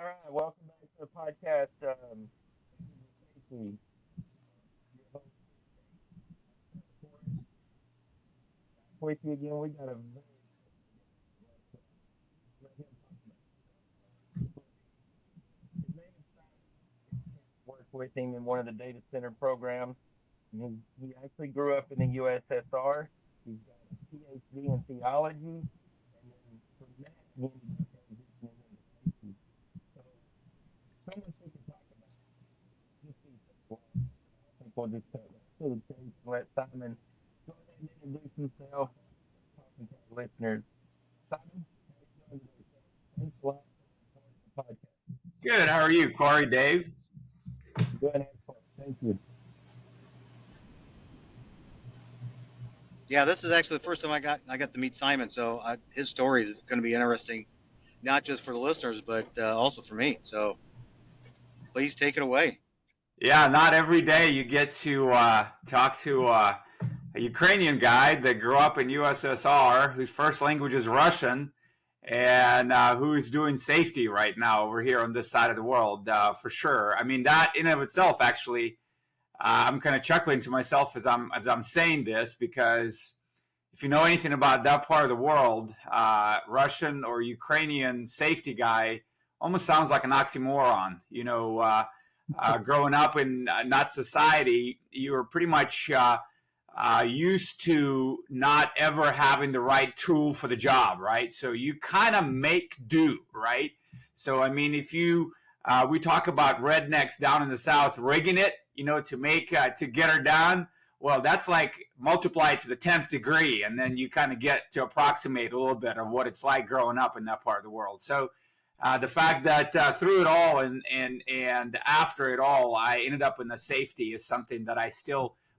All right, welcome back to the podcast. Casey, your host with you again. We got a very let him talk about it. His name is Simon. Work with him in one of the data center programs. He actually grew up in the USSR. He's got a PhD in theology, and then from that he ended up transitioning into safety. So much we can talk about. Just well, I think we'll just cut to the chase and let Simon go ahead and introduce himself, talking to our listeners. Simon, how are you doing today, sir? Thanks a lot for joining the podcast. Good. How are you, Corey, Dave? Doing excellent. Thank you. Yeah, this is actually the first time I got to meet Simon, so his story is going to be interesting, not just for the listeners, but also for me. So please take it away. Yeah, not every day you get to talk to a Ukrainian guy that grew up in USSR, whose first language is Russian, and who's doing safety right now over here on this side of the world, for sure. I mean, that in and of itself, actually, I'm kind of chuckling to myself as I'm saying this, because if you know anything about that part of the world, Russian or Ukrainian safety guy almost sounds like an oxymoron. Growing up in that society, you were pretty much used to not ever having the right tool for the job, right? So you kind of make do, right? So, I mean, if you, we talk about rednecks down in the South rigging it, to get her done. Well, that's like multiply to the 10th degree, and then you kind of get to approximate a little bit of what it's like growing up in that part of the world. So the fact that through it all and after it all, I ended up in the safety is something that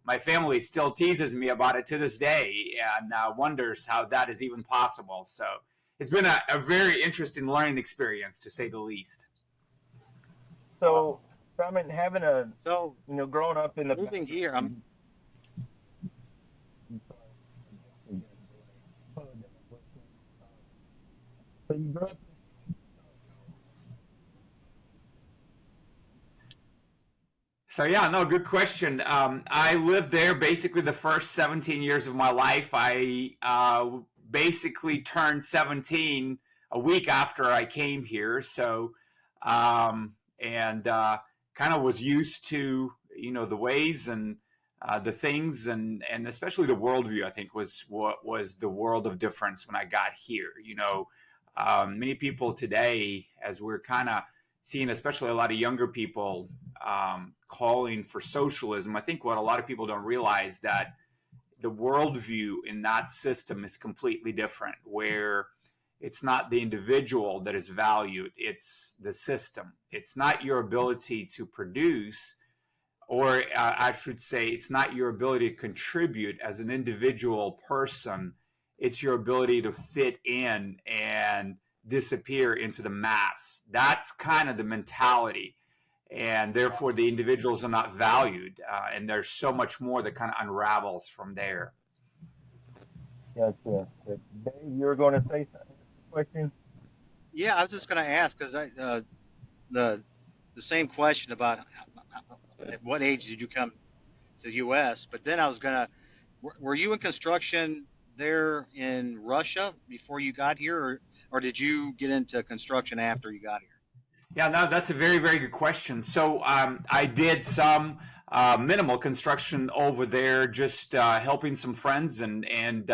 my family still teases me about it to this day, and wonders how that is even possible. So it's been a very interesting learning experience, to say the least. So, Simon, So growing up in the moving here, So you grew up. So yeah, no, good question. I lived there basically the first 17 years of my life. I basically turned 17 a week after I came here. So, and kind of was used to, the ways and the things and especially the worldview, I think was what was the world of difference when I got here. Many people today, as we're kind of seeing, especially a lot of younger people calling for socialism, I think what a lot of people don't realize that the worldview in that system is completely different, where it's not the individual that is valued, it's the system. It's not your ability to produce, or I should say, it's not your ability to contribute as an individual person. It's your ability to fit in and disappear into the mass. That's kind of the mentality. And therefore, the individuals are not valued. And there's so much more that kind of unravels from there. Yes. Dave, you were going to say something? Question? yeah, I was just going to ask because the same question about at what age did you come to the U.S. But then I was going to, were you in construction there in Russia before you got here, or did you get into construction after you got here? Yeah, no, that's a very, very good question. So I did some minimal construction over there, just helping some friends and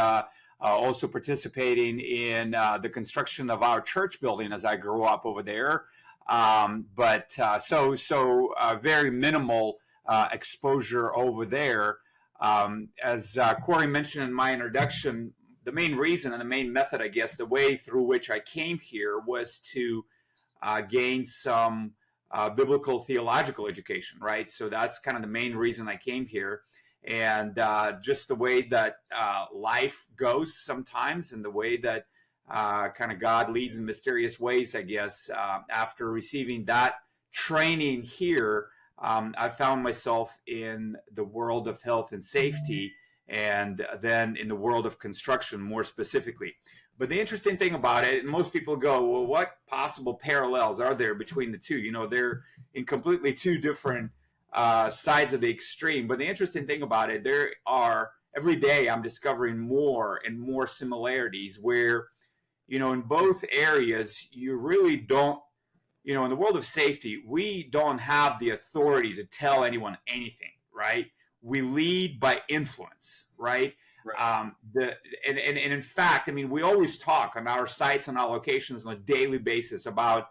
also participating in the construction of our church building as I grew up over there. So very minimal exposure over there. As Corey mentioned in my introduction, the main reason and the main method, I guess, the way through which I came here was to gain some biblical theological education, right? So that's kind of the main reason I came here. And just the way that life goes sometimes, and the way that kind of God leads in mysterious ways, I guess. After receiving that training here, I found myself in the world of health and safety, and then in the world of construction more specifically. But the interesting thing about it, and most people go, well, what possible parallels are there between the two? You know, they're in completely two different sides of the extreme. But the interesting thing about it, there are, every day I'm discovering more and more similarities where, you know, in both areas, you really don't, you know, in the world of safety, we don't have the authority to tell anyone anything, right? We lead by influence, right? Right. And in fact, I mean, we always talk on our sites and our locations on a daily basis about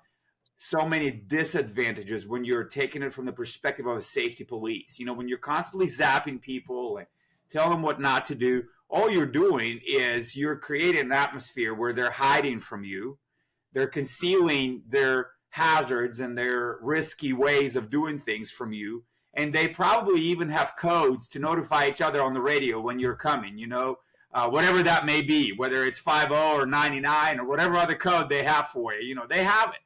so many disadvantages when you're taking it from the perspective of a safety police. You know, when you're constantly zapping people and telling them what not to do, all you're doing is you're creating an atmosphere where they're hiding from you, they're concealing their hazards and their risky ways of doing things from you, and they probably even have codes to notify each other on the radio when you're coming, you know, whatever that may be, whether it's 50 or 99 or whatever other code they have for you, you know, they have it.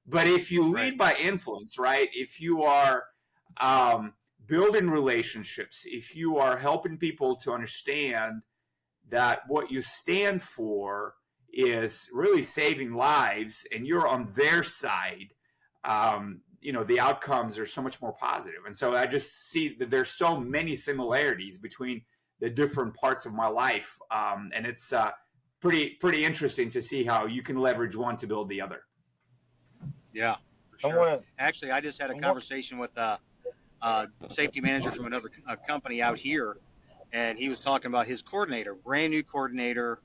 But if you lead by influence, right, if you are building relationships, if you are helping people to understand that what you stand for is really saving lives and you're on their side, you know, the outcomes are so much more positive. And so I just see that there's so many similarities between the different parts of my life. And it's pretty interesting to see how you can leverage one to build the other. Yeah, for sure. Actually, I just had a conversation with a safety manager from another company out here, and he was talking about his coordinator, brand new coordinator.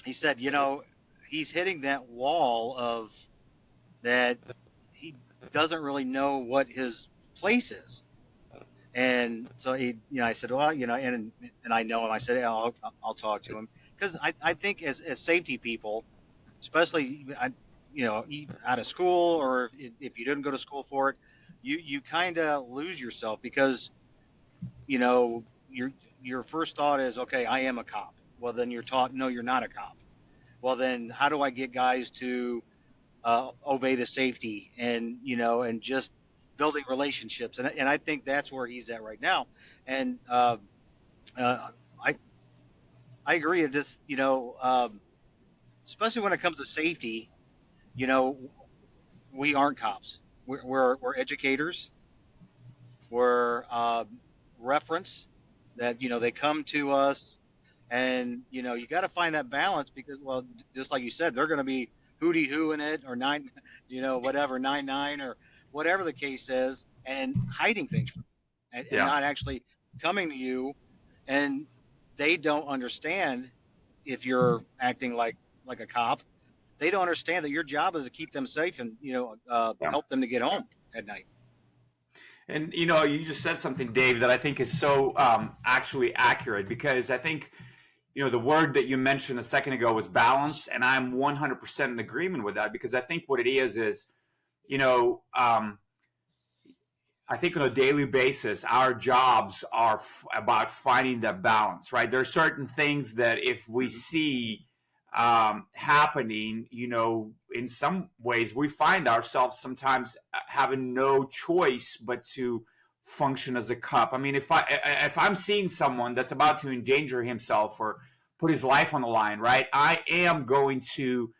He said, you know, he's hitting that wall of that he doesn't really know what his place is. And so he, you know, I said, well, you know, and I know him. I said, yeah, I'll talk to him, because I think as safety people, especially, you know, out of school, or if you didn't go to school for it, you kind of lose yourself, because, you know, your first thought is, okay, I am a cop. Well, then you're taught, no, you're not a cop. Well, then how do I get guys to obey the safety, and, you know, and just building relationships? And I think that's where he's at right now. And I agree. It just, you know, especially when it comes to safety, you know, we aren't cops. We're educators. We're reference that, you know, they come to us, and, you know, you got to find that balance, because, well, just like you said, they're going to be hooty hoo in it, or nine, you know, whatever, 99 or whatever the case is, and hiding things from you, and not actually coming to you. And they don't understand, if you're acting like a cop, they don't understand that your job is to keep them safe, and, you know, help them to get home at night. And, you know, you just said something, Dave, that I think is so actually accurate, because I think, you know, the word that you mentioned a second ago was balance, and I'm 100% in agreement with that, because I think what it is, you know, I think on a daily basis, our jobs are about finding that balance, right? There are certain things that if we see happening, you know, in some ways, we find ourselves sometimes having no choice but to function as a cop. I mean, if I'm seeing someone that's about to endanger himself or put his life on the line, right, I am going to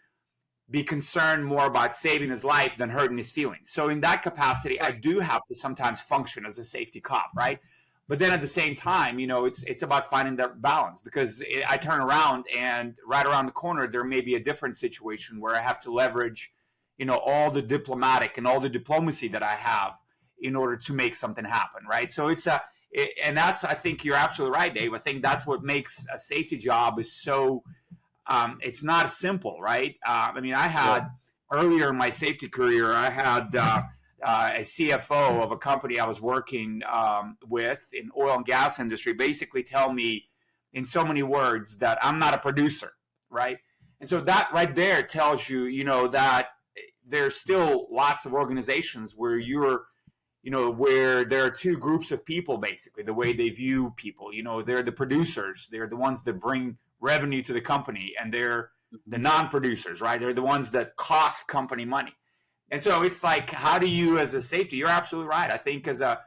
be concerned more about saving his life than hurting his feelings. So in that capacity, I do have to sometimes function as a safety cop, right? But then at the same time, you know, it's about finding that balance, because I turn around and right around the corner, there may be a different situation where I have to leverage, you know, all the diplomatic and all the diplomacy that I have in order to make something happen, right? So and that's, I think you're absolutely right, Dave. I think that's what makes a safety job is so, it's not simple, right? I mean, I had earlier in my safety career, I had a CFO of a company I was working with in oil and gas industry basically tell me in so many words that I'm not a producer, right? And so that right there tells you, you know, that there's still lots of organizations where you're, you know, where there are two groups of people, basically, the way they view people. You know, they're the producers. They're the ones that bring revenue to the company, and they're the non-producers, right? They're the ones that cost company money. And so it's like, how do you, as a safety, you're absolutely right. I think as a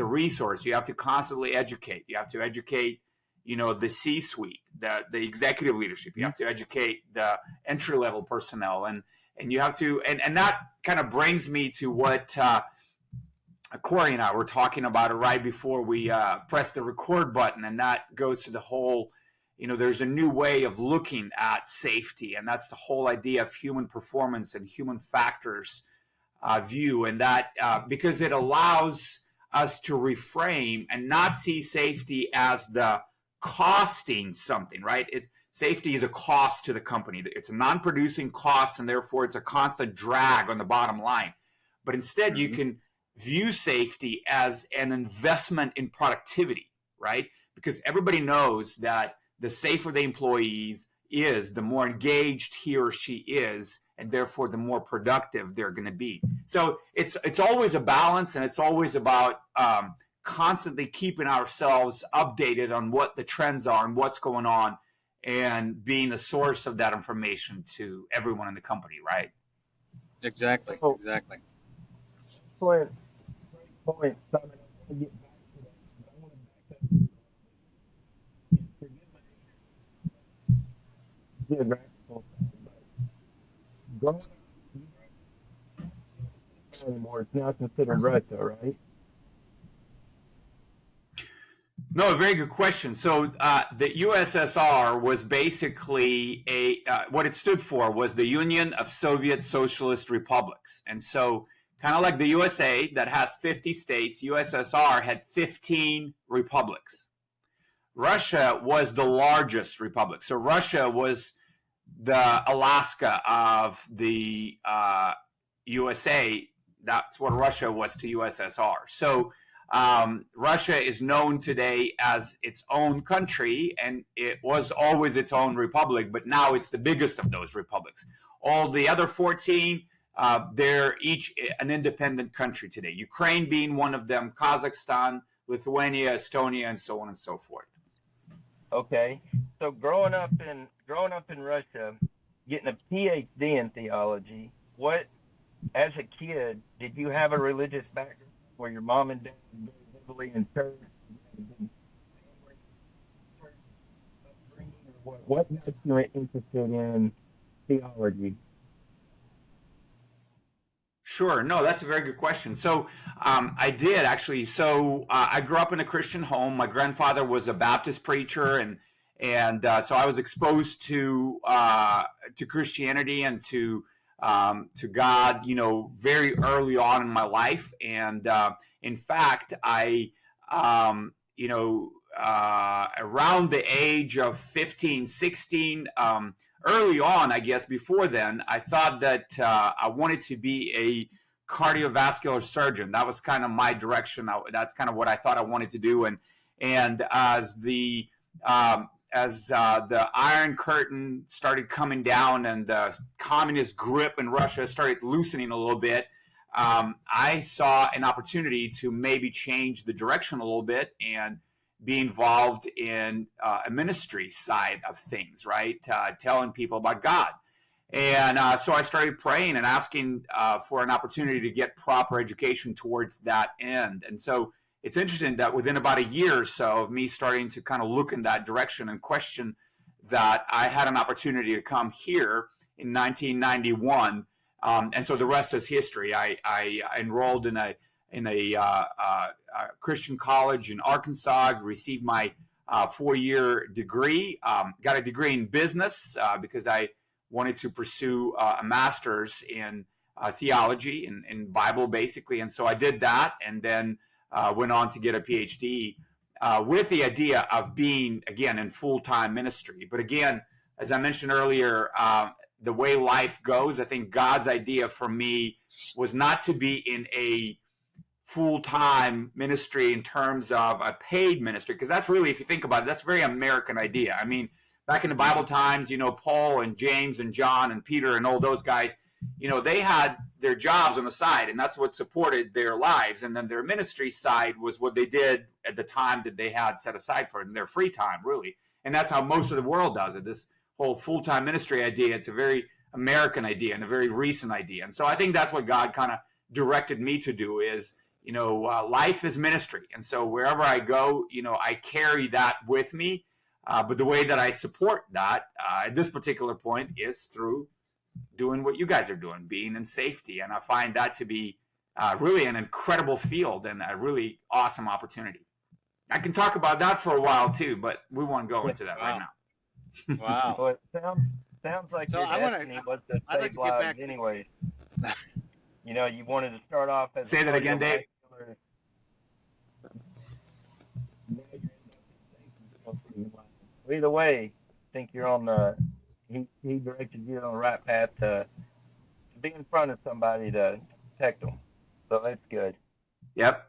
resource, you have to constantly educate. You have to educate, the C-suite, the executive leadership. You have to educate the entry-level personnel, and you have to, and that kind of brings me to what Corey and I were talking about it right before we pressed the record button, and that goes to the whole, there's a new way of looking at safety, and that's the whole idea of human performance and human factors view, and that because it allows us to reframe and not see safety as the costing something, right? Safety is a cost to the company. It's a non-producing cost, and therefore it's a constant drag on the bottom line. But instead, you can view safety as an investment in productivity, right? Because everybody knows that the safer the employees is, the more engaged he or she is, and therefore the more productive they're going to be. So it's always a balance, and it's always about constantly keeping ourselves updated on what the trends are and what's going on, and being a source of that information to everyone in the company, right? Exactly. So, Exactly. Clint, great point, Simon. I want to get back to that, but I want to back up and forget my geographical side, but growing up, anymore, it's now considered Russia, right? No, very good question. So the USSR was basically what it stood for was the Union of Soviet Socialist Republics. And so kind of like the USA that has 50 states, USSR had 15 republics. Russia was the largest republic. So Russia was the Alaska of the USA. That's what Russia was to USSR. So Russia is known today as its own country, and it was always its own republic, but now it's the biggest of those republics. All the other 14, they're each an independent country today. Ukraine being one of them, Kazakhstan, Lithuania, Estonia, and so on and so forth. Okay, so growing up in Russia, getting a PhD in theology, what, as a kid, did you have a religious background where your mom and dad were very heavily in church? What got you interested in theology? Sure. No, that's a very good question. So I did actually. So I grew up in a Christian home. My grandfather was a Baptist preacher, and so I was exposed to Christianity and to God, very early on in my life. And in fact, around the age of 15, 16, early on, I guess before then, I thought that I wanted to be a cardiovascular surgeon. That was kind of my direction. That's kind of what I thought I wanted to do. And as the Iron Curtain started coming down and the communist grip in Russia started loosening a little bit, I saw an opportunity to maybe change the direction a little bit and be involved in a ministry side of things, right? Telling people about God. And so I started praying and asking for an opportunity to get proper education towards that end. And so it's interesting that within about a year or so of me starting to kind of look in that direction and question that, I had an opportunity to come here in 1991. And so the rest is history. I enrolled in a Christian college in Arkansas, received my 4-year degree, got a degree in business because I wanted to pursue a master's in theology in Bible, basically. And so I did that, and then went on to get a PhD with the idea of being, again, in full-time ministry. But again, as I mentioned earlier, the way life goes, I think God's idea for me was not to be in a full-time ministry in terms of a paid ministry, because that's really, if you think about it, that's a very American idea. I mean, back in the Bible times, Paul and James and John and Peter and all those guys, they had their jobs on the side, and that's what supported their lives. And then their ministry side was what they did at the time that they had set aside for it in their free time, really. And that's how most of the world does it. This whole full-time ministry idea, it's a very American idea and a very recent idea. And so I think that's what God kind of directed me to do is, life is ministry. And so wherever I go, I carry that with me. But the way that I support that at this particular point is through doing what you guys are doing, being in safety. And I find that to be really an incredible field and a really awesome opportunity. I can talk about that for a while too, but we won't go into that right Wow. now. Wow. Well, it sounds like So your I want destiny to. was to I'd like save to get lives back. anyways. You know, you wanted to start off as Say that again, Dave. cardiovascular. Now you're in safety. Well, either way, I think you're on the. He directed you on the right path to be in front of somebody to protect them. So that's good. Yep.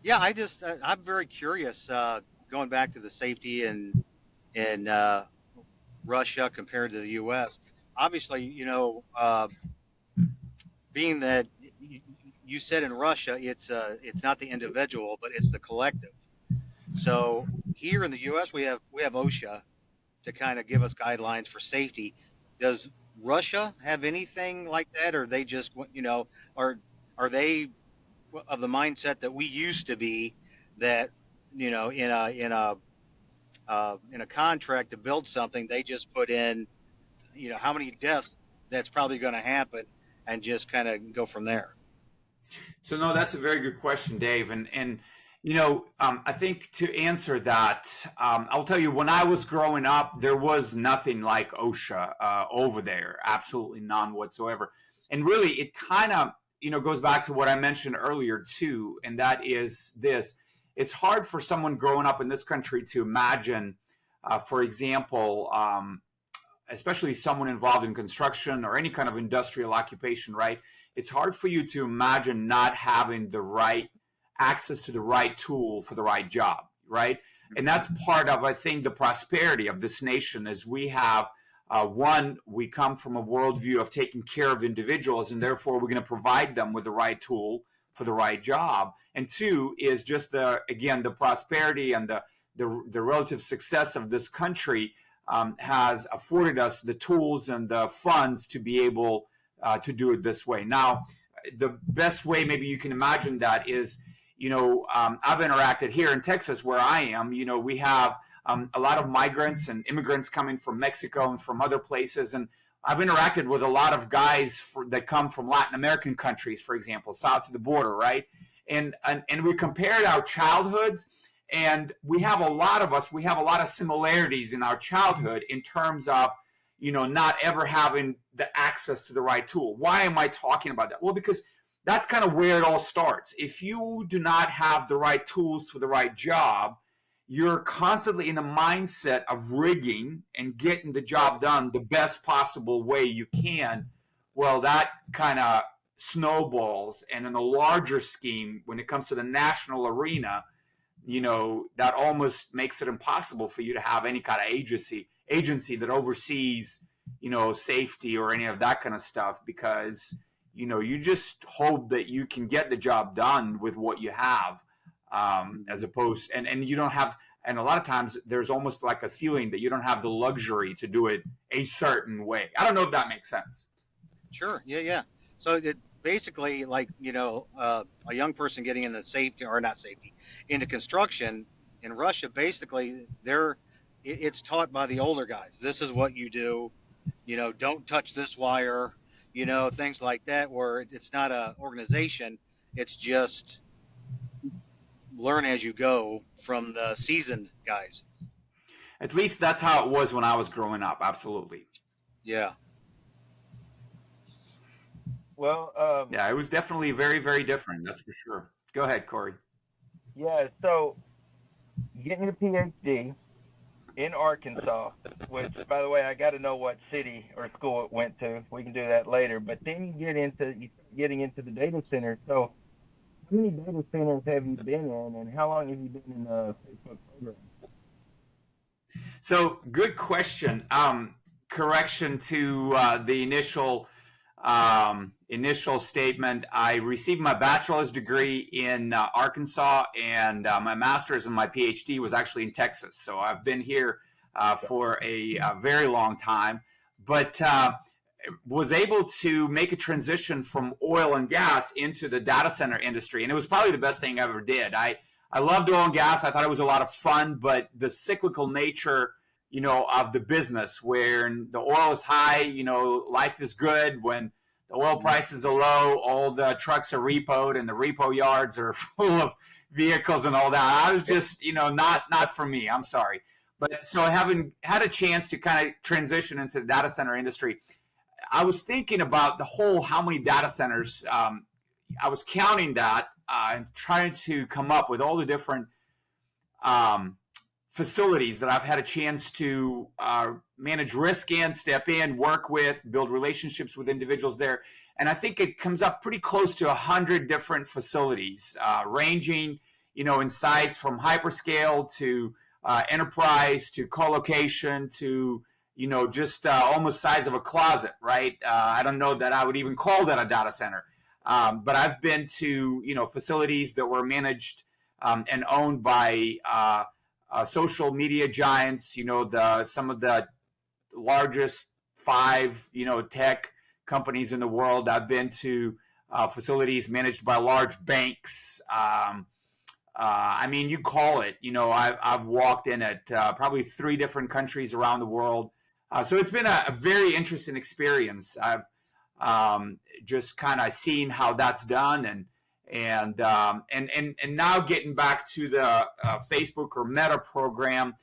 Yeah, I'm very curious. Going back to the safety in Russia compared to the U.S. Obviously, being that you said in Russia, it's not the individual, but it's the collective. So here in the U.S., we have OSHA to kind of give us guidelines for safety. Does Russia have anything like that, or they just, are they of the mindset that we used to be, that in a contract to build something, they just put in, how many deaths that's probably going to happen, and just kind of go from there. So no, that's a very good question, Dave. And I think to answer that, I'll tell you, when I was growing up, there was nothing like OSHA over there, absolutely none whatsoever. And really, it kind of goes back to what I mentioned earlier too, and that is this: it's hard for someone growing up in this country to imagine, for example, especially someone involved in construction or any kind of industrial occupation, right? It's hard for you to imagine not having the right access to the right tool for the right job, right? And that's part of, I think, the prosperity of this nation is we have, one, we come from a worldview of taking care of individuals, and therefore we're going to provide them with the right tool for the right job. And two is just the prosperity and the relative success of this country has afforded us the tools and the funds to be able to do it this way. Now, the best way maybe you can imagine that is, I've interacted here in Texas where I am. We have a lot of migrants and immigrants coming from Mexico and from other places. And I've interacted with a lot of guys that come from Latin American countries, for example, south of the border, right? And we compared our childhoods, and we have a lot of similarities in our childhood in terms of, not ever having the access to the right tool. Why am I talking about that? Well, because that's kind of where it all starts. If you do not have the right tools for the right job, you're constantly in a mindset of rigging and getting the job done the best possible way you can. Well, that kind of snowballs. And in a larger scheme, when it comes to the national arena, that almost makes it impossible for you to have any kind of agency that oversees, safety or any of that kind of stuff, because, you just hope that you can get the job done with what you have, as opposed, and you don't have, and a lot of times there's almost like a feeling that you don't have the luxury to do it a certain way. I don't know if that makes sense. Sure. Yeah. So it basically, like, a young person getting into safety, or not safety, into construction in Russia, basically it's taught by the older guys. This is what you do. Don't touch this wire. Things like that, where it's not a organization. It's just learn as you go from the seasoned guys. At least that's how it was when I was growing up. Absolutely. Yeah. Well, yeah, it was definitely very, very different. That's for sure. Go ahead, Corey. Yeah, so getting a PhD in Arkansas, which, by the way, I got to know what city or school it went to. We can do that later. But then you start getting into the data center. So how many data centers have you been in, and how long have you been in the Facebook program? So, good question. Correction to the initial statement. I received my bachelor's degree in Arkansas, and my master's and my PhD was actually in Texas. So I've been here for a very long time. but was able to make a transition from oil and gas into the data center industry. And it was probably the best thing I ever did. I loved oil and gas. I thought it was a lot of fun, but the cyclical nature, of the business, where the oil is high, life is good. When the oil prices are low, all the trucks are repoed and the repo yards are full of vehicles and all that. I was just, not for me. I'm sorry. But so having had a chance to kind of transition into the data center industry, I was thinking about the whole how many data centers. I was counting that and trying to come up with all the different facilities that I've had a chance to manage risk in, step in, work with, build relationships with individuals there. And I think it comes up pretty close to 100 different facilities, ranging, in size from hyperscale to enterprise to co-location to, just almost size of a closet, right? I don't know that I would even call that a data center. But I've been to, facilities that were managed and owned by social media giants, some of the largest 5, tech companies in the world. I've been to facilities managed by large banks. You call it, I've walked in at probably 3 different countries around the world. So it's been a very interesting experience. I've just kind of seen how that's done, and now getting back to the Facebook or Meta program,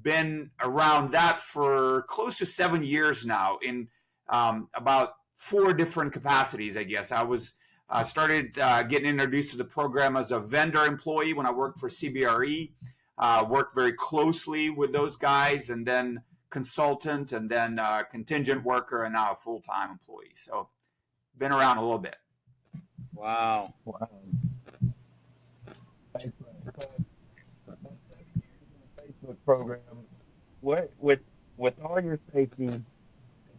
been around that for close to 7 years now in about 4 different capacities, I guess. I was started getting introduced to the program as a vendor employee when I worked for CBRE, worked very closely with those guys, and then consultant, and then contingent worker, and now a full-time employee. So been around a little bit. Wow. Facebook program. What with all your safety that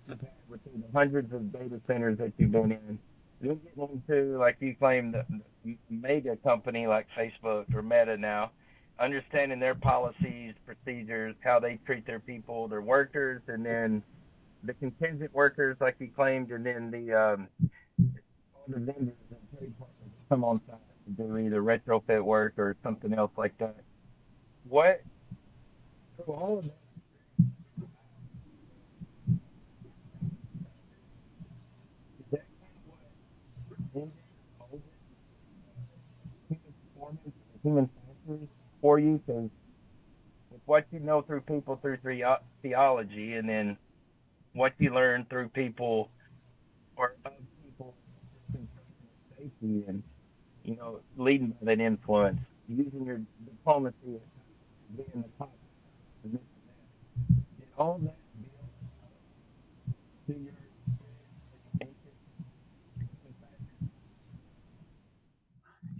you've had within the hundreds of data centers that you've been in, you're getting into, like you claim, the mega company like Facebook or Meta now, understanding their policies, procedures, how they treat their people, their workers, and then the contingent workers, like you claimed, and then all the vendors and trade partners come on site to do either retrofit work or something else like that. What, through all of that, is that kind of what ended molded human performance and human factors for you? Because with what you know through people through theology, and then what you learn through people or of people in personal safety, and leading by that influence, using your diplomacy, being the top, and this and that. Did all that build to your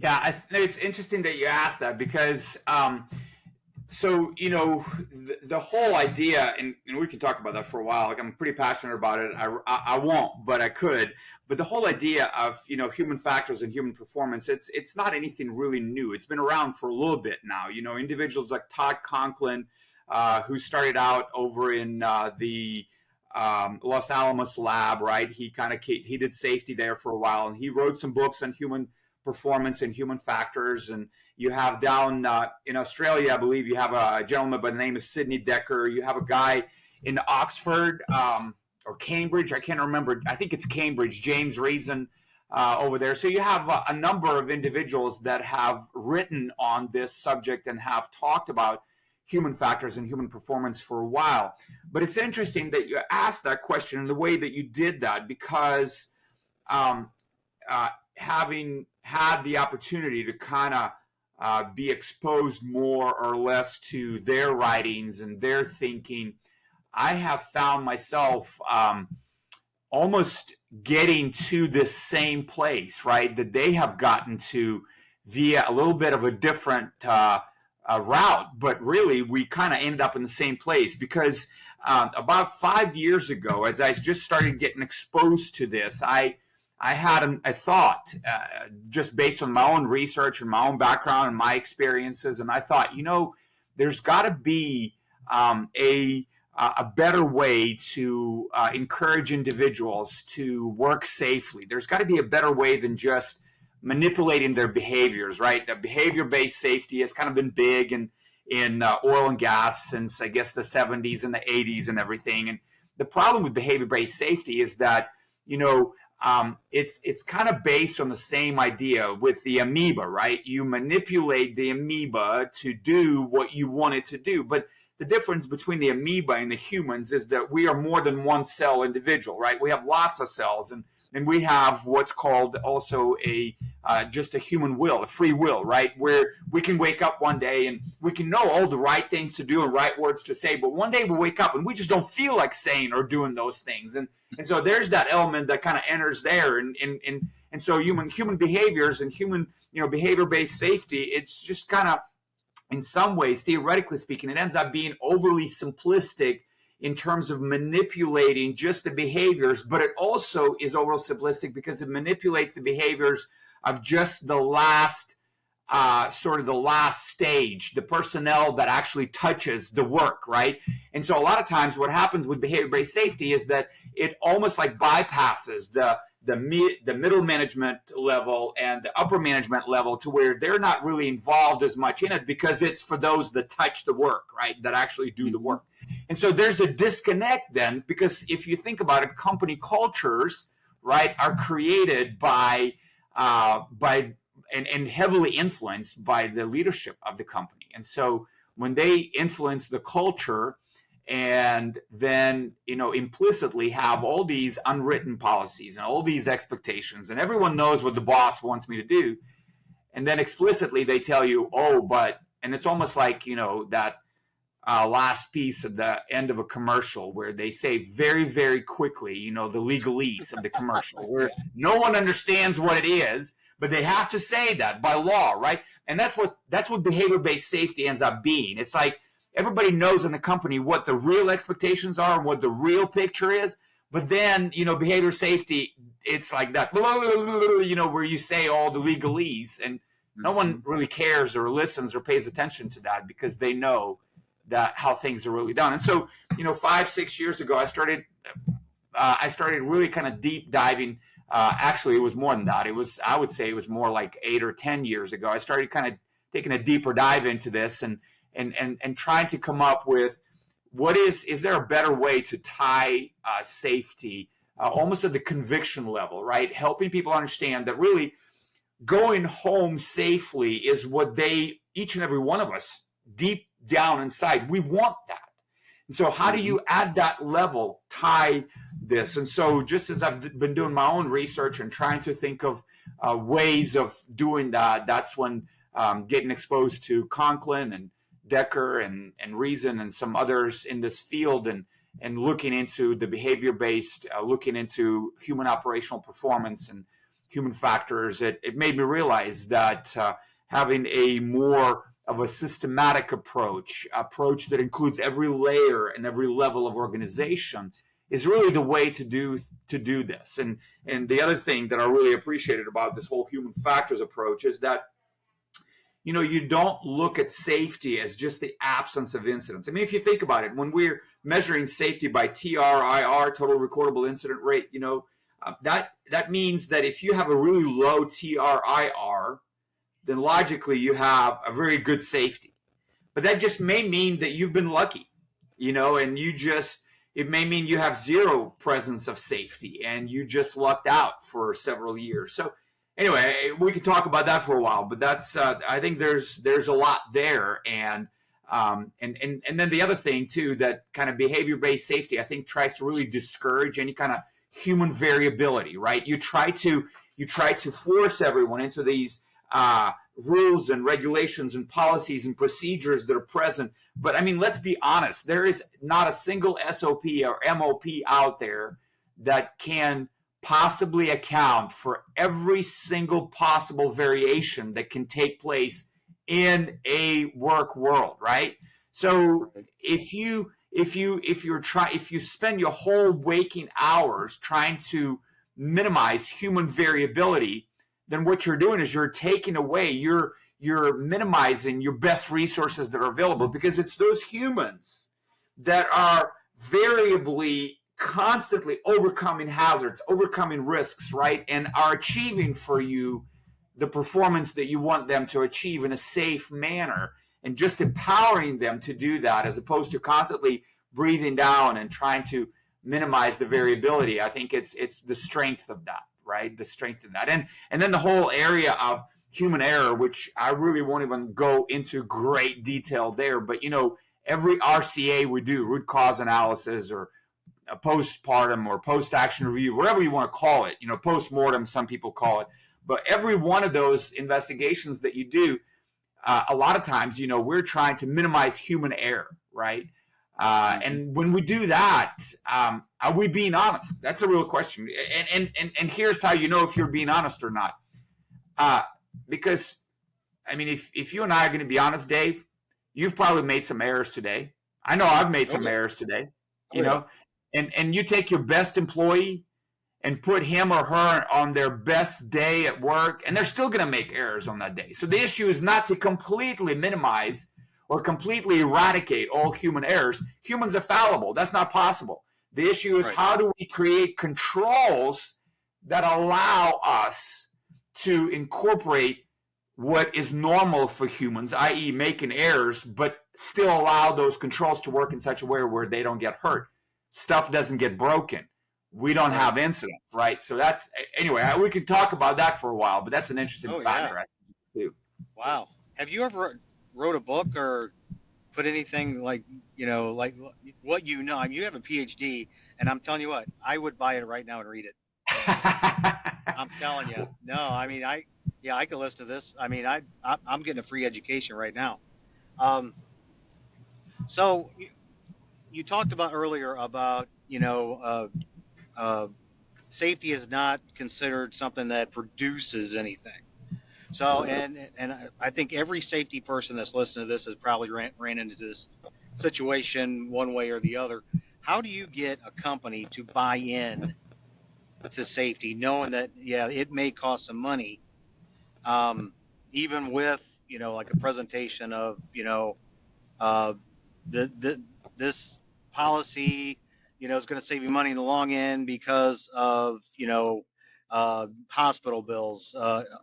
Yeah, it's interesting that you asked that, because so the whole idea, and we can talk about that for a while. Like, I'm pretty passionate about it. I won't, but I could. But the whole idea of human factors and human performance, it's not anything really new. It's been around for a little bit now. Individuals like Todd Conklin, who started out over in the Los Alamos lab, right? He did safety there for a while, and he wrote some books on human performance and human factors. And you have down in Australia, I believe, you have a gentleman by the name of Sidney Decker. You have a guy in Oxford or Cambridge, I can't remember. I think it's Cambridge, James Reason over there. So you have a number of individuals that have written on this subject and have talked about human factors and human performance for a while. But it's interesting that you asked that question in the way that you did that, because having had the opportunity to kind of be exposed more or less to their writings and their thinking, I have found myself almost getting to this same place, right, that they have gotten to via a little bit of a different route. But really, we kind of ended up in the same place, because about 5 years ago, as I just started getting exposed to this, I had a thought, just based on my own research and my own background and my experiences. And I thought, there's got to be a a better way to encourage individuals to work safely. There's got to be a better way than just manipulating their behaviors, right? The behavior-based safety has kind of been big in oil and gas since, I guess, the 70s and the 80s and everything. And the problem with behavior-based safety is that, it's kind of based on the same idea with the amoeba, right? You manipulate the amoeba to do what you want it to do. But the difference between the amoeba and the humans is that we are more than one cell individual, right? We have lots of cells, and we have what's called also just a human will, a free will, right? Where we can wake up one day and we can know all the right things to do and right words to say, but one day we'll wake up and we just don't feel like saying or doing those things. And so there's that element that kind of enters there. And so human behaviors and human, behavior-based safety, it's just kind of, in some ways, theoretically speaking, it ends up being overly simplistic in terms of manipulating just the behaviors, but it also is overly simplistic because it manipulates the behaviors of just the last the last stage, the personnel that actually touches the work, right? And so a lot of times what happens with behavior-based safety is that it almost like bypasses the middle management level and the upper management level to where they're not really involved as much in it because it's for those that touch the work, right, that actually do the work. And so there's a disconnect then, because if you think about it, company cultures, right, are created by and heavily influenced by the leadership of the company. And so when they influence the culture and then, implicitly have all these unwritten policies and all these expectations, and everyone knows what the boss wants me to do, and then explicitly they tell you, and it's almost like, that last piece at the end of a commercial where they say very, very quickly, the legalese of the commercial, where no one understands what it is, but they have to say that by law, right? And that's what behavior-based safety ends up being. It's like everybody knows in the company what the real expectations are and what the real picture is, but then, behavior safety, it's like that, where you say all the legalese, and no one really cares or listens or pays attention to that because they know that how things are really done. And so, 5-6 years ago, I started really kind of deep diving. Actually, it was more than that. I would say it was more like 8 or 10 years ago. I started kind of taking a deeper dive into this and trying to come up with is there a better way to tie safety almost at the conviction level, right? Helping people understand that really going home safely is what each and every one of us, deep down inside, we want that. And so how do you add that level, tie this? And so just as I've been doing my own research and trying to think of ways of doing that, that's when getting exposed to Conklin and Decker and Reason and some others in this field and looking into the behavior-based, looking into human operational performance and human factors, it made me realize that having a more of a systematic approach that includes every layer and every level of organization is really the way to do this. And the other thing that I really appreciated about this whole human factors approach is that you don't look at safety as just the absence of incidents. I mean, if you think about it, when we're measuring safety by TRIR, total recordable incident rate, that means that if you have a really low TRIR, then logically you have a very good safety. But that just may mean that you've been lucky, and it may mean you have zero presence of safety and you just lucked out for several years. So anyway, we could talk about that for a while, but that's I think there's a lot there, and then the other thing too, that kind of behavior-based safety, I think tries to really discourage any kind of human variability, right? You try to force everyone into these rules and regulations and policies and procedures that are present. But I mean, let's be honest, there is not a single SOP or MOP out there that can possibly account for every single possible variation that can take place in a work world, right? So if you spend your whole waking hours trying to minimize human variability, then what you're doing is you're taking away, you're minimizing your best resources that are available, because it's those humans that are variably constantly overcoming hazards, overcoming risks, right? And are achieving for you the performance that you want them to achieve in a safe manner, and just empowering them to do that as opposed to constantly breathing down and trying to minimize the variability. I think it's the strength of that, right? The strength of that. And then the whole area of human error, which I really won't even go into great detail there, but every RCA we do, root cause analysis or a postpartum or post-action review, whatever you want to call it, post-mortem, some people call it. But every one of those investigations that you do, a lot of times, we're trying to minimize human error, right? And when we do that, are we being honest? That's a real question. And here's how you know if you're being honest or not. Because, I mean, if you and I are going to be honest, Dave, you've probably made some errors today. I know I've made some errors today, you know. And you take your best employee and put him or her on their best day at work, and they're still going to make errors on that day. So the issue is not to completely minimize or completely eradicate all human errors. Humans are fallible. That's not possible. The issue is how do we create controls that allow us to incorporate what is normal for humans, i.e. making errors, but still allow those controls to work in such a way where they don't get hurt. Stuff doesn't get broken. We don't have incidents, right? So that's, anyway, we could talk about that for a while, but that's an interesting factor, I think, too. Wow. Have you ever wrote a book or put anything like what you know? I mean, you have a PhD, and I'm telling you what, I would buy it right now and read it. I'm telling you. No, I mean, I could listen to this. I mean, I'm getting a free education right now. So you talked about earlier about, safety is not considered something that produces anything. So, and I think every safety person that's listening to this has probably ran into this situation one way or the other. How do you get a company to buy in to safety, knowing that, it may cost some money, even with, like a presentation of, this policy, is going to save you money in the long end because of, hospital bills,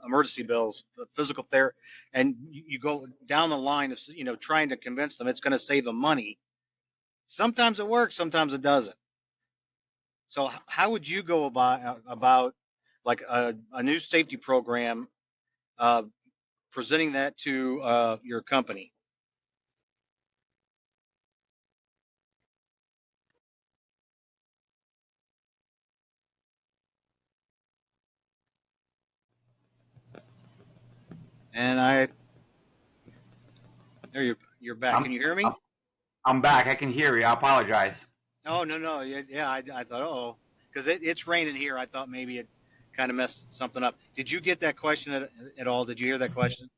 emergency bills, physical therapy, and you go down the line of, trying to convince them it's going to save them money. Sometimes it works, sometimes it doesn't. So how would you go about like a new safety program, presenting that to your company? And there you're back. Can you hear me? I'm back. I can hear you. I apologize. Oh, no. Yeah, I thought, because it's raining here. I thought maybe it kind of messed something up. Did you get that question at all? Did you hear that question?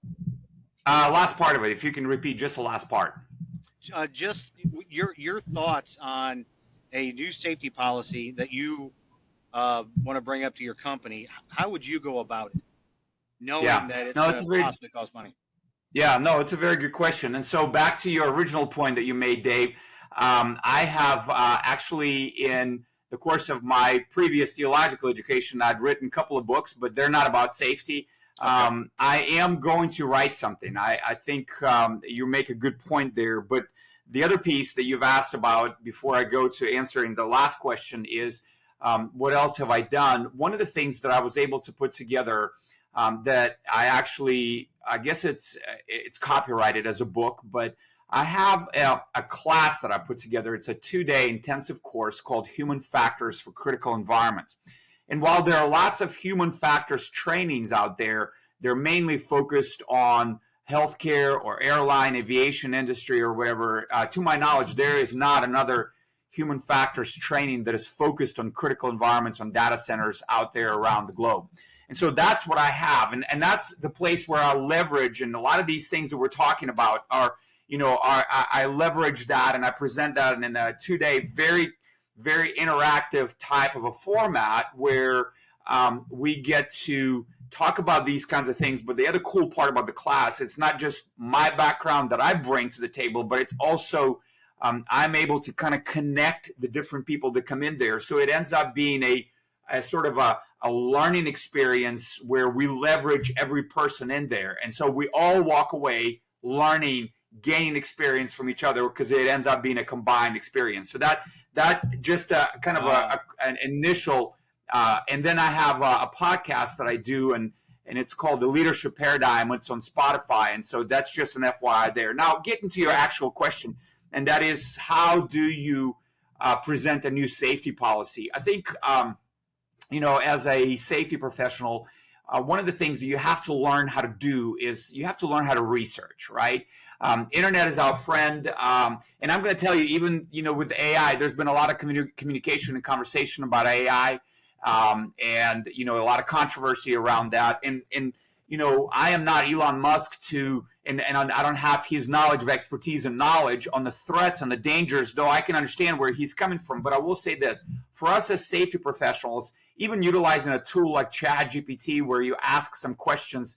Last part of it, if you can repeat just the last part. Just your thoughts on a new safety policy that you want to bring up to your company. How would you go about it, knowing that it's going to possibly cost money? Yeah, no, it's a very good question. And so back to your original point that you made, Dave, I have actually, in the course of my previous theological education, I'd written a couple of books, but they're not about safety. I am going to write something. I think you make a good point there. But the other piece that you've asked about before I go to answering the last question is, what else have I done? One of the things that I was able to put together that I actually, I guess it's copyrighted as a book, but I have a class that I put together. It's a 2-day intensive course called Human Factors for Critical Environments. And while there are lots of human factors trainings out there, they're mainly focused on healthcare or airline, aviation industry or whatever. To my knowledge, there is not another human factors training that is focused on critical environments, on data centers out there around the globe. And so that's what I have. And that's the place where I leverage, and a lot of these things that we're talking about are, I leverage that and I present that in a 2-day, very, very interactive type of a format where we get to talk about these kinds of things. But the other cool part about the class, it's not just my background that I bring to the table, but it's also I'm able to kind of connect the different people that come in there. So it ends up being a sort of a learning experience where we leverage every person in there. And so we all walk away learning, gaining experience from each other, because it ends up being a combined experience. So that just kind of an initial, and then I have a podcast that I do, and it's called The Leadership Paradigm. It's on Spotify. And so that's just an FYI there. Now, getting to your actual question, and that is, how do you present a new safety policy? I think, as a safety professional, one of the things that you have to learn how to do is you have to learn how to research, right? Internet is our friend. And I'm going to tell you, even, with AI, there's been a lot of communication and conversation about AI. And a lot of controversy around that. And I am not Elon Musk and I don't have his knowledge of expertise and knowledge on the threats and the dangers, though I can understand where he's coming from. But I will say this, for us as safety professionals, even utilizing a tool like ChatGPT, where you ask some questions,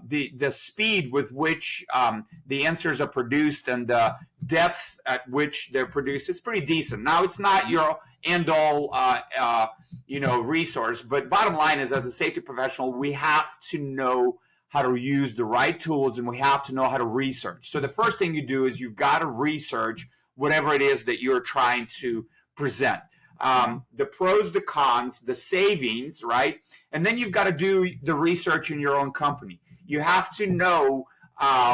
the speed with which the answers are produced and the depth at which they're produced, it's pretty decent. Now, it's not your end-all resource, but bottom line is, as a safety professional, we have to know how to use the right tools, and we have to know how to research. So the first thing you do is you've got to research whatever it is that you're trying to present. The pros, the cons, the savings, right? And then you've got to do the research in your own company. You have to know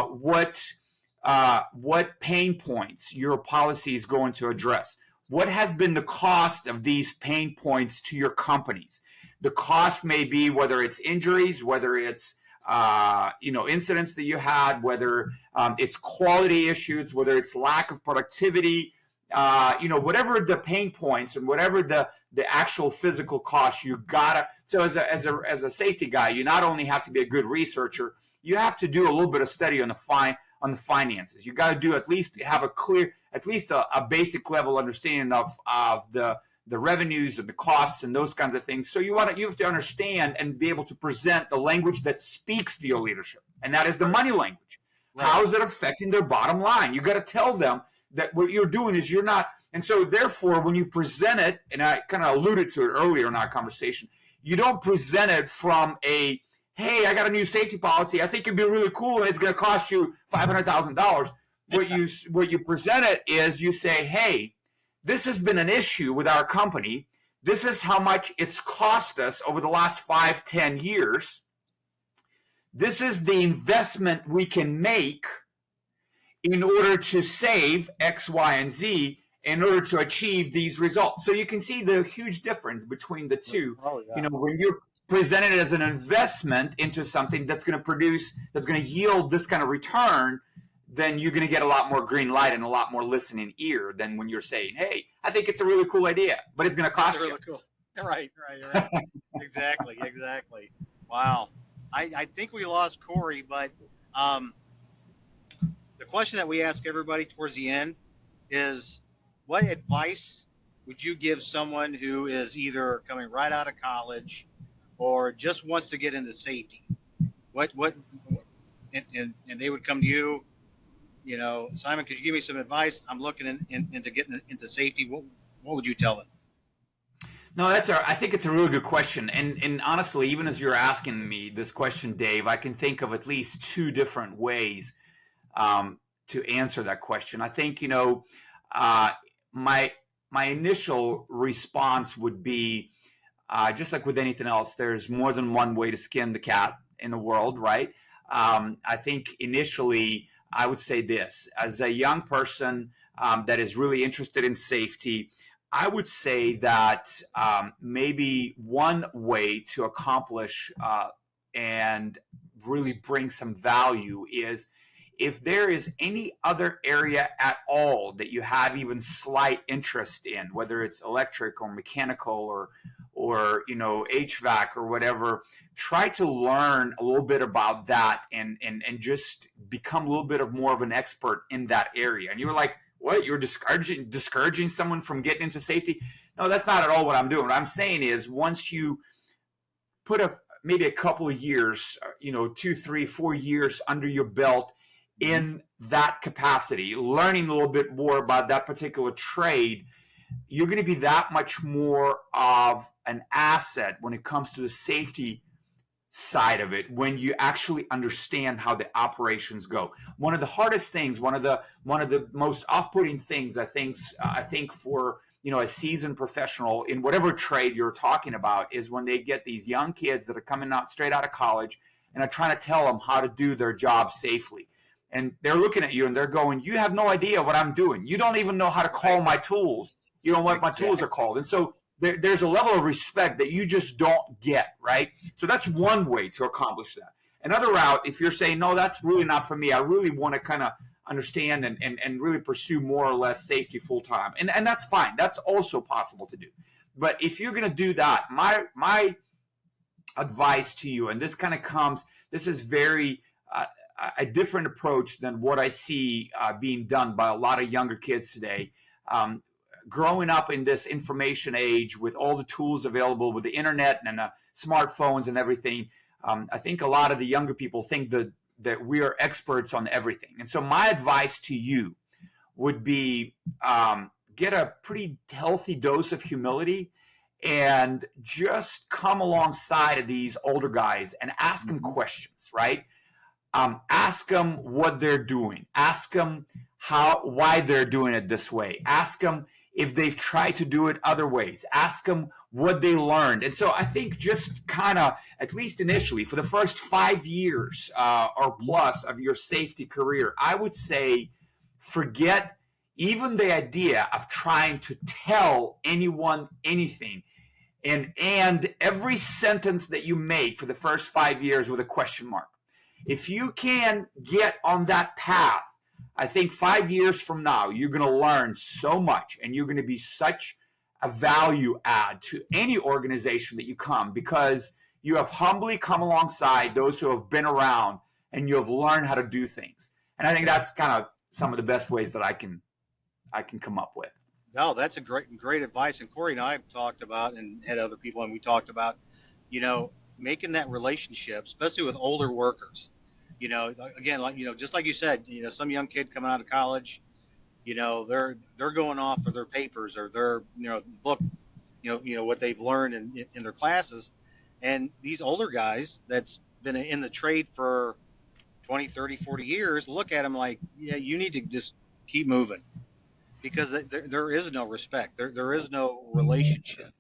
what pain points your policy is going to address. What has been the cost of these pain points to your companies? The cost may be whether it's injuries, whether it's incidents that you had, whether it's quality issues, whether it's lack of productivity, whatever the pain points and whatever the actual physical cost, you gotta. So as a safety guy, you not only have to be a good researcher, you have to do a little bit of study on the finances. You got to do at least have a basic level understanding of the revenues and the costs and those kinds of things. So you have to understand and be able to present the language that speaks to your leadership, and that is the money language. Right. How is it affecting their bottom line? You got to tell them that what you're doing is you're not. And so therefore, when you present it, and I kind of alluded to it earlier in our conversation, you don't present it from a, hey, I got a new safety policy, I think it'd be really cool, and it's going to cost you $500,000. What you present it is, you say, hey, this has been an issue with our company. This is how much it's cost us over the last 5-10 years. This is the investment we can make in order to save X, Y, and Z in order to achieve these results. So you can see the huge difference between the two. Oh, yeah. When you're presented as an investment into something that's going to yield this kind of return, then you're going to get a lot more green light and a lot more listening ear than when you're saying, hey, I think it's a really cool idea, but it's going to cost you. Really cool. Right. Exactly. Wow. I think we lost Corey, but the question that we ask everybody towards the end is, what advice would you give someone who is either coming right out of college or just wants to get into safety? And they would come to you, Simon, could you give me some advice? I'm looking into getting into safety. What would you tell them? No, I think it's a really good question. And honestly, even as you're asking me this question, Dave, I can think of at least two different ways to answer that question. I think, my initial response would be, just like with anything else, there's more than one way to skin the cat in the world, right? I think initially I would say this, as a young person that is really interested in safety, I would say that maybe one way to accomplish and really bring some value is, if there is any other area at all that you have even slight interest in, whether it's electric or mechanical or HVAC or whatever, try to learn a little bit about that and just become a little bit more of an expert in that area. And you were like, what? You're discouraging someone from getting into safety? No, that's not at all what I'm doing. What I'm saying is, once you put maybe a couple of years, 2, 3, 4 years under your belt in that capacity, learning a little bit more about that particular trade, you're going to be that much more of an asset when it comes to the safety side of it, when you actually understand how the operations go. One of the hardest things, one of the most off-putting things, I think for a seasoned professional in whatever trade you're talking about, is when they get these young kids that are coming out straight out of college and are trying to tell them how to do their job safely. And they're looking at you and they're going, "You have no idea what I'm doing. You don't even know how to call my tools. You know what my tools are called." And so there's a level of respect that you just don't get, right? So that's one way to accomplish that. Another route, if you're saying, "No, that's really not for me. I really want to kind of understand and really pursue more or less safety full time," and that's fine. That's also possible to do. But if you're going to do that, my advice to you, and this is very a different approach than what I see being done by a lot of younger kids today. Growing up in this information age with all the tools available with the internet and smartphones and everything, I think a lot of the younger people think that we are experts on everything. And so my advice to you would be get a pretty healthy dose of humility and just come alongside of these older guys and ask them questions, right? Ask them what they're doing. Ask them why they're doing it this way. Ask them if they've tried to do it other ways. Ask them what they learned. And so I think just kind of, at least initially, for the first 5 years or plus of your safety career, I would say forget even the idea of trying to tell anyone anything. And every sentence that you make for the first 5 years with a question mark. If you can get on that path, I think 5 years from now, you're going to learn so much and you're going to be such a value add to any organization that you come, because you have humbly come alongside those who have been around and you have learned how to do things. And I think that's kind of some of the best ways that I can come up with. No, that's a great advice. And Corey and I have talked about, and had other people, and we talked about, making that relationship, especially with older workers. Again, just like you said, some young kid coming out of college, they're going off for their papers or their, book, what they've learned in their classes. And these older guys that's been in the trade for 20, 30, 40 years, look at them like, yeah, you need to just keep moving, because there is no respect. There is no relationship.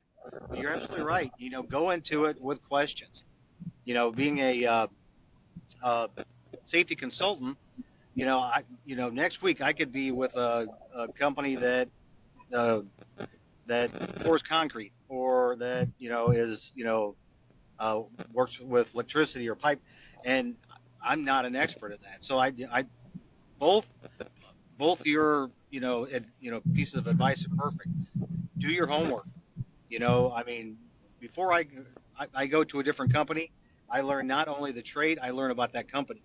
But you're absolutely right. Go into it with questions. Being a safety consultant, next week I could be with a company that pours concrete, or that is works with electricity or pipe, and I'm not an expert at that. So I both your pieces of advice are perfect. Do your homework. Before I go to a different company, I learn not only the trade, I learn about that company.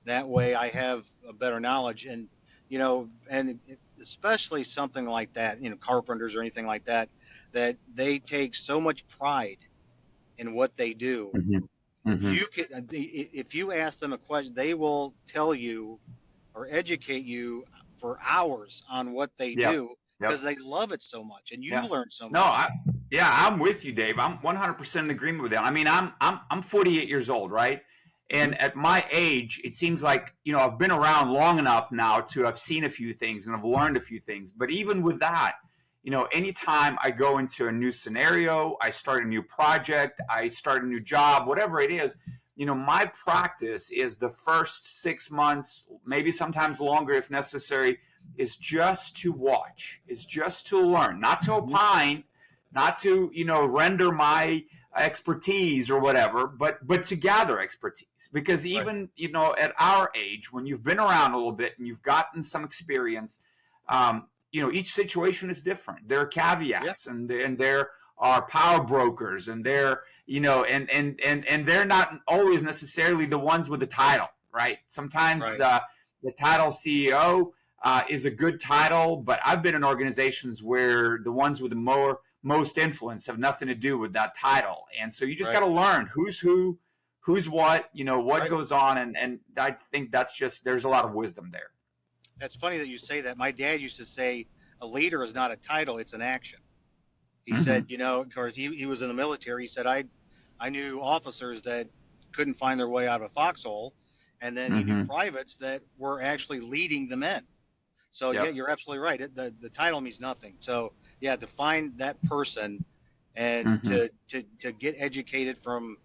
That way I have a better knowledge, and especially something like that, carpenters or anything like that, that they take so much pride in what they do. Mm-hmm. Mm-hmm. If you ask them a question, they will tell you or educate you for hours on what they do, because they love it so much, and you learn so much. No, I'm with you, Dave. I'm 100% in agreement with that. I mean, I'm 48 years old, right? And at my age, it seems like, I've been around long enough now to have seen a few things and I've learned a few things. But even with that, anytime I go into a new scenario, I start a new project, I start a new job, whatever it is, my practice is the first 6 months, maybe sometimes longer if necessary, is just to watch, is just to learn, not to opine, not to, render my expertise or whatever, but to gather expertise. Because even, at our age, when you've been around a little bit and you've gotten some experience, each situation is different. There are caveats, and there are power brokers, and they're, and they're not always necessarily the ones with the title, right? Sometimes the title CEO is a good title, but I've been in organizations where the ones with the most influence have nothing to do with that title. And so you just got to learn who's who, who's what, what Right. goes on, and I think there's a lot of wisdom there. That's funny that you say that. My dad used to say a leader is not a title, it's an action. He Mm-hmm. said, of course, he was in the military. He said, I knew officers that couldn't find their way out of a foxhole. And then he knew Mm-hmm. privates that were actually leading the men. So, yeah, Yep. you're absolutely right. The title means nothing. So, yeah, to find that person and Mm-hmm. to get educated from,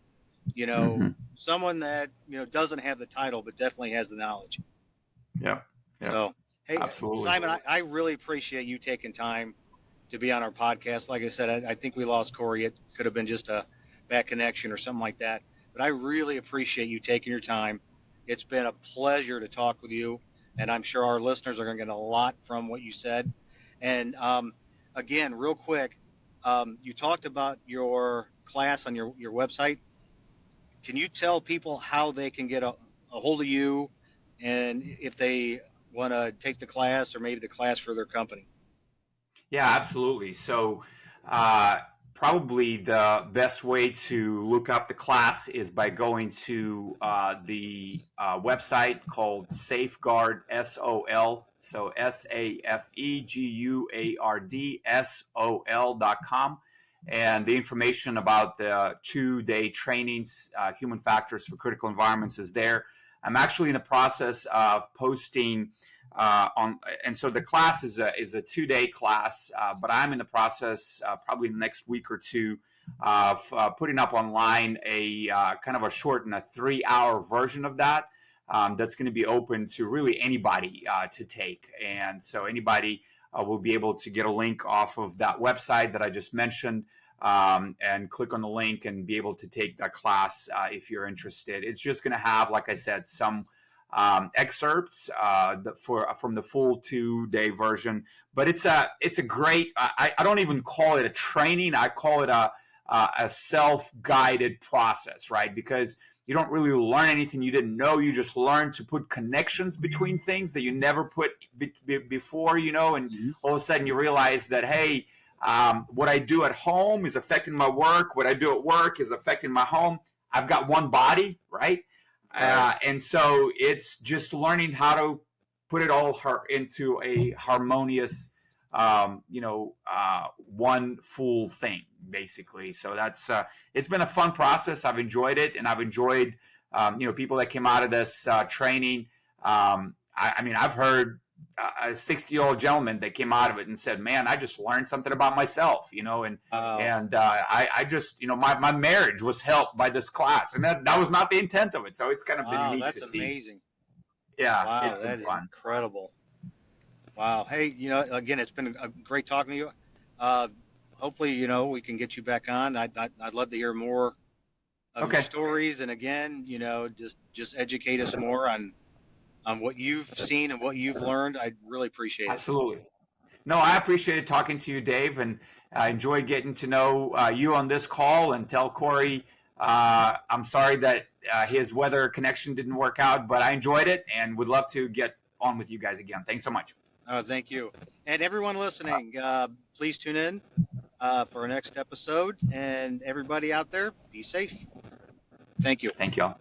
you know, Mm-hmm. someone that, doesn't have the title, but definitely has the knowledge. Yep. Yep. So, hey, Absolutely. Simon, I really appreciate you taking time to be on our podcast. Like I said, I think we lost Corey. It could have been just a bad connection or something like that. But I really appreciate you taking your time. It's been a pleasure to talk with you, and I'm sure our listeners are going to get a lot from what you said. And again, real quick, you talked about your class on your website. Can you tell people how they can get a hold of you, and if they want to take the class or maybe the class for their company? Yeah, absolutely. So, uh, probably the best way to look up the class is by going to the website called Safeguard SOL. So SAFEGUARD SOL.com. And the information about the 2-day trainings, human factors for critical environments, is there. I'm actually in the process of posting and so the class is a 2-day class, but I'm in the process, probably the next week or two, of putting up online a kind of a short and a 3-hour version of that. That's going to be open to really anybody to take, and so anybody will be able to get a link off of that website that I just mentioned. And click on the link and be able to take that class if you're interested. It's just going to have, like I said, some excerpts from the full 2-day version. But it's a great. I don't even call it a training. I call it a self-guided process, right? Because you don't really learn anything you didn't know. You just learn to put connections between things that you never put before, and all of a sudden you realize that, hey, what I do at home is affecting my work. What I do at work is affecting my home. I've got one body, right? Right. And so it's just learning how to put it all into a harmonious, one full thing, basically. So that's it's been a fun process. I've enjoyed it, and I've enjoyed, people that came out of this training. I mean, I've heard a 60-year-old gentleman that came out of it and said, "Man, I just learned something about myself," and Wow. I just, my marriage was helped by this class, and that was not the intent of it. So it's kind of been Wow, neat that's to see. amazing. Yeah, Wow, it's been that is fun. incredible. Wow. Hey, again, it's been a great talking to you. Uh, hopefully, we can get you back on. I'd love to hear more of your Okay, stories, and again, just educate us more on what you've seen and what you've learned. I really appreciate it. absolutely. No, I appreciated talking to you, Dave, and I enjoyed getting to know you on this call. And tell Corey, I'm sorry that his weather connection didn't work out, but I enjoyed it and would love to get on with you guys again. Thanks so much. Thank you, and everyone listening. Please tune in for our next episode, and everybody out there, be safe. Thank you. Thank you all.